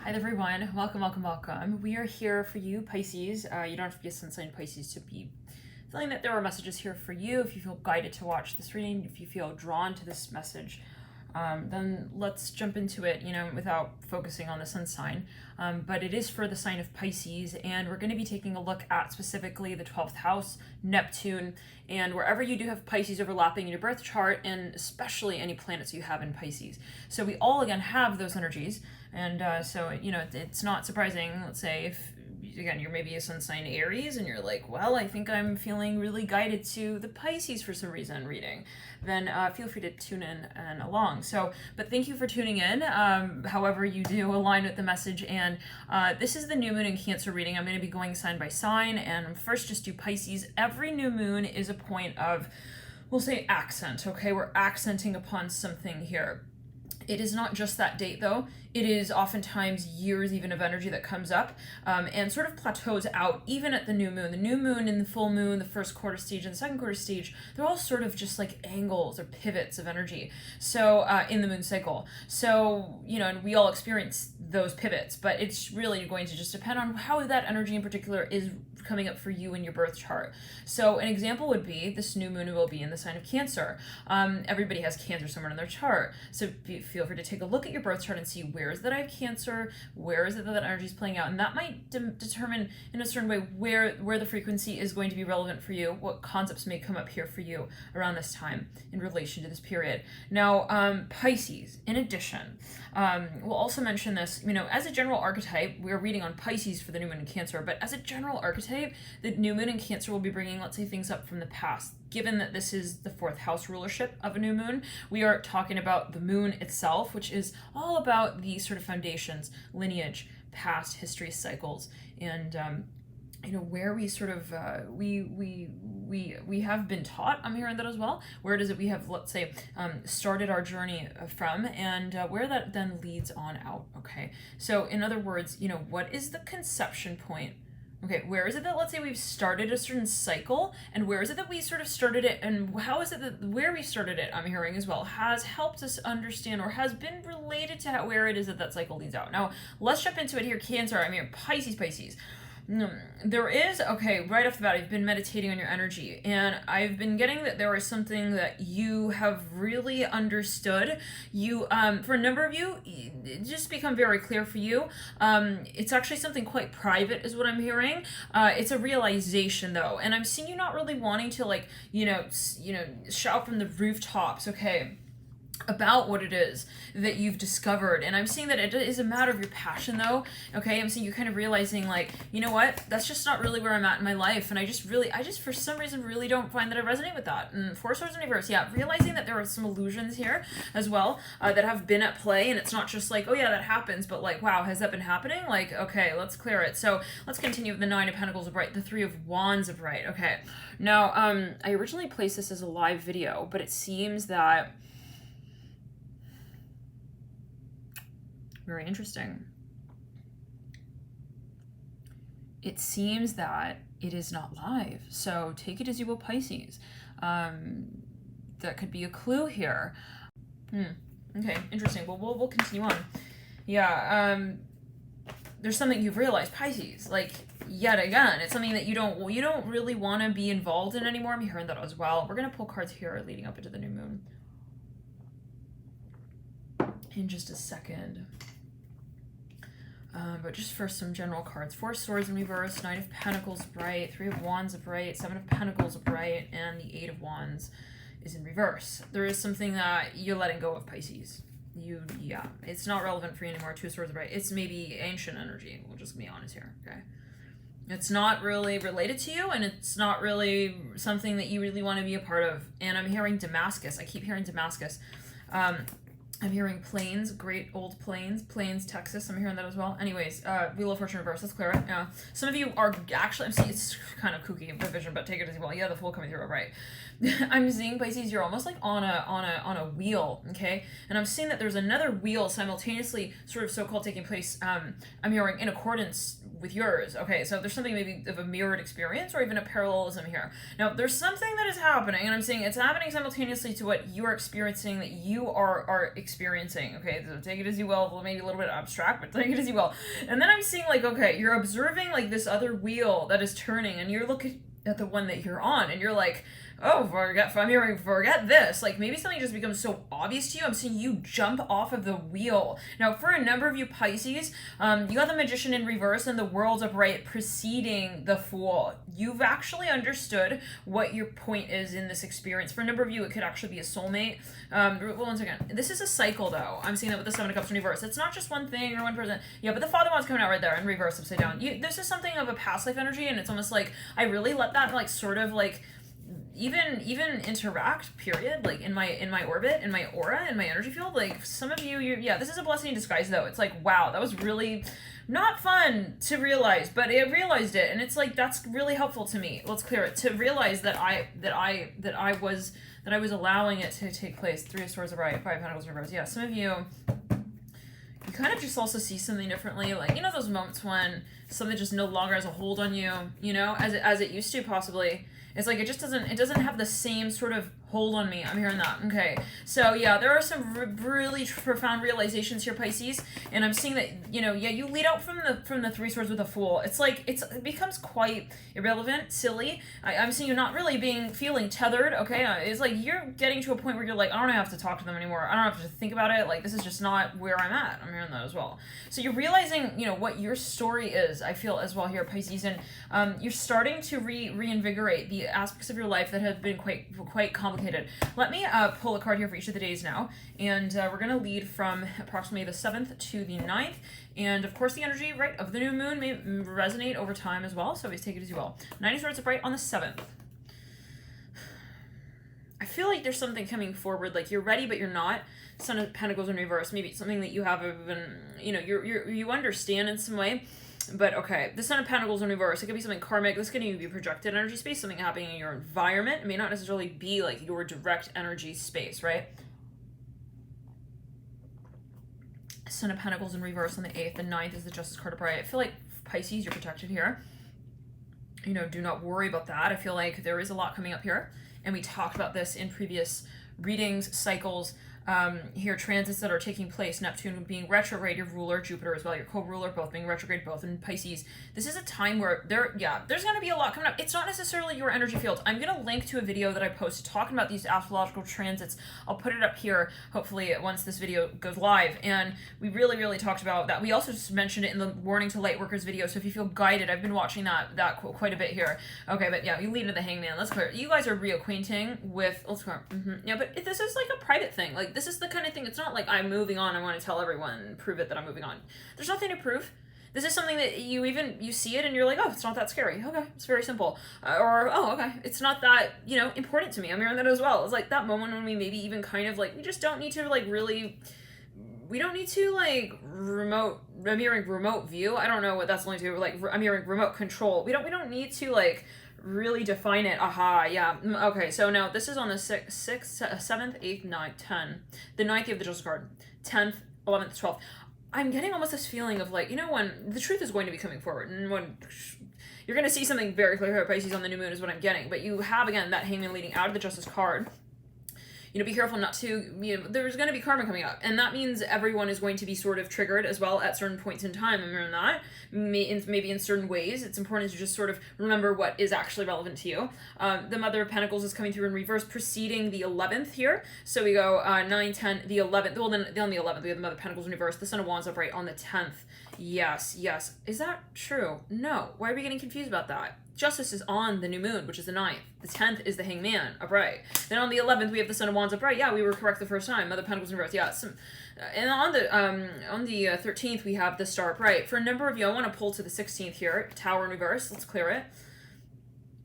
Hi everyone, welcome. We are here for you, Pisces. You don't have to be a sun sign Pisces to be feeling that there are messages here for you. If you feel guided to watch this reading, if you feel drawn to this message, then let's jump into it, without focusing on the sun sign. But it is for the sign of Pisces, and we're going to be taking a look at specifically the 12th house, Neptune, and wherever you do have Pisces overlapping in your birth chart, and especially any planets you have in Pisces. So we all, again, have those energies, and it's not surprising, let's say, if again, you're maybe a sun sign Aries and you're like, well, I think I'm feeling really guided to the Pisces for some reason reading, then feel free to tune in and along. But thank you for tuning in, however you do align with the message. And this is the new moon in Cancer reading. I'm going to be going sign by sign, and first just do Pisces. Every new moon is a point of, we'll say, accent, okay? We're accenting upon something here. It is not just that date, though. It is oftentimes years even of energy that comes up and sort of plateaus out even at the new moon. The new moon and the full moon, the first quarter stage and the second quarter stage, they're all sort of just like angles or pivots of energy. So in the moon cycle. So, and we all experience those pivots, but it's really going to just depend on how that energy in particular is coming up for you in your birth chart. So an example would be this new moon will be in the sign of Cancer. Everybody has Cancer somewhere in their chart. So feel free to take a look at your birth chart and see where is that I have Cancer, where is it that energy is playing out, and that might determine in a certain way where the frequency is going to be relevant for you, what concepts may come up here for you around this time in relation to this period. Now, Pisces, in addition, we'll also mention this, as a general archetype, we're reading on Pisces for the new moon in Cancer, but as a general archetype, the new moon in Cancer will be bringing, let's say, things up from the past. Given that this is the fourth house rulership of a new moon, we are talking about the moon itself, which is all about the sort of foundations, lineage, past history cycles, and where we sort of we have been taught. I'm hearing that as well. Where it is that we have, let's say, started our journey from, and where that then leads on out. Okay, so in other words, what is the conception point? Okay, where is it that, let's say, we've started a certain cycle, and where is it that we sort of started it, and how is it that where we started it, I'm hearing as well, has helped us understand or has been related to where it is that cycle leads out. Now, let's jump into it here. Cancer, I'm here, Pisces. There is, okay, right off the bat, I've been meditating on your energy, and I've been getting that there is something that you have really understood. You, for a number of you, it just become very clear for you. It's actually something quite private is what I'm hearing. It's a realization, though, and I'm seeing you not really wanting to, shout from the rooftops, okay, about what it is that you've discovered. And I'm seeing that it is a matter of your passion, though. Okay, I'm seeing you kind of realizing, you know what, that's just not really where I'm at in my life, and I just for some reason really don't find that I resonate with that. And Four Swords in reverse, yeah, realizing that there are some illusions here as well that have been at play, and it's not just like, oh yeah, that happens, but wow, has that been happening? Okay, let's clear it. So let's continue with the Nine of Pentacles of Right, the Three of Wands of Right. Okay, now I originally placed this as a live video, but it seems that very interesting. It seems that it is not live, so take it as you will, Pisces. That could be a clue here. Okay, interesting. Well, we'll continue on. Yeah, there's something you've realized, Pisces. Yet again, it's something that you don't really want to be involved in anymore. I'm hearing that as well. We're gonna pull cards here leading up into the new moon in just a second. But just for some general cards, Four Swords in reverse, Nine of Pentacles bright, Three of Wands of right, Seven of Pentacles bright, and the Eight of Wands is in reverse. There is something that you're letting go of, Pisces. It's not relevant for you anymore. Two of Swords bright. It's maybe ancient energy. We'll just be honest here, okay? It's not really related to you, and it's not really something that you really want to be a part of. And I'm hearing Damascus. I keep hearing Damascus. I'm hearing Plains, great old Plains, Texas. I'm hearing that as well. Anyways, Wheel of Fortune reverse. Let's clear it. Yeah. Some of you are actually, I'm seeing, it's kind of kooky vision, but take it as you will. Yeah, the Fool coming through, right? I'm seeing, Pisces, you're almost like on a wheel, okay? And I'm seeing that there's another wheel simultaneously sort of so-called taking place, I'm hearing in accordance with yours. Okay, so there's something maybe of a mirrored experience or even a parallelism here. Now, there's something that is happening, and I'm saying it's happening simultaneously to what you are experiencing, that you are experiencing. Okay, so take it as you will. Maybe a little bit abstract, but take it as you will. And then I'm seeing like, okay, you're observing like this other wheel that is turning, and you're looking at the one that you're on, and you're like, oh, forget this. Like, maybe something just becomes so obvious to you. I'm seeing you jump off of the wheel. Now, for a number of you Pisces, you got the Magician in reverse and the World's upright preceding the Fool. You've actually understood what your point is in this experience. For a number of you, it could actually be a soulmate. Well, once again, this is a cycle, though. I'm seeing that with the Seven of Cups in reverse. It's not just one thing or one person. Yeah, but the Father Wand's coming out right there in reverse, upside down. This is something of a past life energy, and it's almost like I really let that, like, sort of, like, even interact, period, like in my orbit, in my aura, in my energy field. Like, some of you, yeah, this is a blessing in disguise, though. It's like, wow, that was really not fun to realize, but I realized it, and it's like, that's really helpful to me. Let's clear it. To realize that I was allowing it to take place. Three of Swords upright, Five of Pentacles reverse. Yeah, some of you kind of just also see something differently. Like, you know, those moments when something just no longer has a hold on you, you know, as it used to, possibly. It's like, it doesn't have the same sort of hold on me. I'm hearing that. Okay. So yeah, there are some really profound realizations here, Pisces. And I'm seeing that, you know, yeah, you lead out from the Three Swords with a Fool. It's like, it becomes quite irrelevant, silly. I'm seeing you not really feeling tethered. Okay. It's like, you're getting to a point where you're like, I don't have to talk to them anymore. I don't have to think about it. Like, this is just not where I'm at. I'm hearing that as well. So you're realizing, you know, what your story is, I feel, as well here, Pisces. And you're starting to reinvigorate the aspects of your life that have been quite complicated. Let me pull a card here for each of the days now, and we're going to lead from approximately the 7th to the 9th, and of course the energy, right, of the new moon may resonate over time as well, so always take it as you will. Nine of Swords upright on the 7th. I feel like there's something coming forward, like you're ready but you're not. Son of Pentacles in reverse, maybe it's something that you have been, you know, you understand in some way. But okay, the Son of Pentacles in reverse, it could be something karmic. This could even be projected energy space, something happening in your environment. It may not necessarily be like your direct energy space, right? Son of Pentacles in reverse on the 8th. The 9th is the Justice card upright. I feel like, Pisces, you're protected here. You know, do not worry about that. I feel like there is a lot coming up here. And we talked about this in previous readings, cycles, here, transits that are taking place. Neptune being retrograde, your ruler, Jupiter as well, your co-ruler, both being retrograde, both in Pisces. This is a time where there's going to be a lot coming up. It's not necessarily your energy field. I'm going to link to a video that I posted talking about these astrological transits. I'll put it up here, hopefully, once this video goes live. And we really talked about that. We also just mentioned it in the Warning to Lightworkers video, so if you feel guided, I've been watching that quite a bit here. Okay, but yeah, you lead into the Hangman. Let's clear it. You guys are reacquainting with, let's clear it. Yeah, but this is like a private thing. Like, this is the kind of thing, it's not like I'm moving on, I want to tell everyone, prove it that I'm moving on. There's nothing to prove. This is something that you see it and you're like, oh, it's not that scary. Okay, it's very simple. Or, oh, okay, it's not that, you know, important to me. I'm hearing that as well. It's like that moment when we maybe even kind of like, we just don't need to like really, we don't need to like I'm hearing remote view. I don't know what that's going to, like, I'm hearing remote control. We don't need to like really define it. Aha, yeah. Okay, so now this is on the 6th, 7th, 8th, 9th, 10. The 9th, you have the Justice card. 10th, 11th, 12th. I'm getting almost this feeling of like, you know, when the truth is going to be coming forward, and when you're going to see something very clear here, Pisces, on the new moon is what I'm getting. But you have, again, that Hangman leading out of the Justice card. You know, be careful not to, you know, there's going to be karma coming up. And that means everyone is going to be sort of triggered as well at certain points in time. I'm hearing that. Maybe in certain ways. It's important to just sort of remember what is actually relevant to you. The Mother of Pentacles is coming through in reverse, preceding the 11th here. So we go 9, 10, the 11th. Well, then on the 11th, we have the Mother of Pentacles in reverse. The Son of Wands upright on the 10th. Yes. Is that true? No. Why are we getting confused about that? Justice is on the new moon, which is the 9th. The 10th is the Hangman upright. Then on the 11th, we have the Son of Wands upright. Yeah, we were correct the first time. Mother of Pentacles in reverse. Yeah. And on the 13th, we have the Star upright. For a number of you, I want to pull to the 16th here. Tower in reverse. Let's clear it.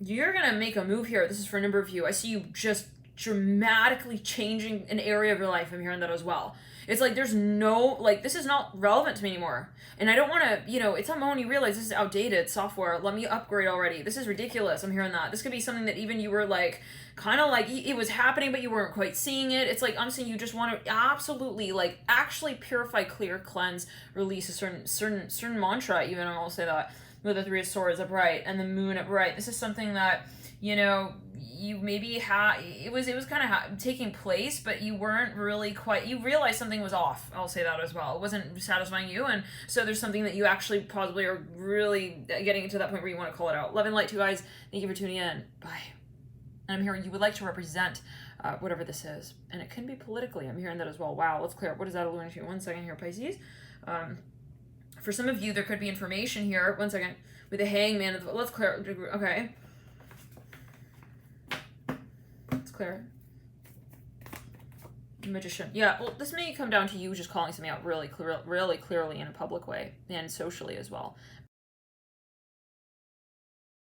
You're going to make a move here. This is for a number of you. I see you just dramatically changing an area of your life. I'm hearing that as well. It's like there's no, like, this is not relevant to me anymore. And I don't want to, you know, it's a moment you realize this is outdated software. Let me upgrade already. This is ridiculous. I'm hearing that. This could be something that even you were like, kind of like, it was happening, but you weren't quite seeing it. It's like, I'm saying you just want to absolutely, like, actually purify, clear, cleanse, release a certain mantra, even. I'll say that. With the Three of Swords upright and the Moon upright. This is something that you know, you maybe had, it was kind of taking place, but you weren't really quite, you realized something was off. I'll say that as well. It wasn't satisfying you. And so there's something that you actually possibly are really getting to that point where you want to call it out. Love and light to you guys. Thank you for tuning in. Bye. And I'm hearing you would like to represent whatever this is. And it can be politically. I'm hearing that as well. Wow, let's clear up. What is that alluding to? 1 second here, Pisces. For some of you, there could be information here. 1 second. With the hangman. Let's clear. Okay. Let's clear. Magician. Yeah, well, this may come down to you just calling something out really clearly in a public way and socially as well.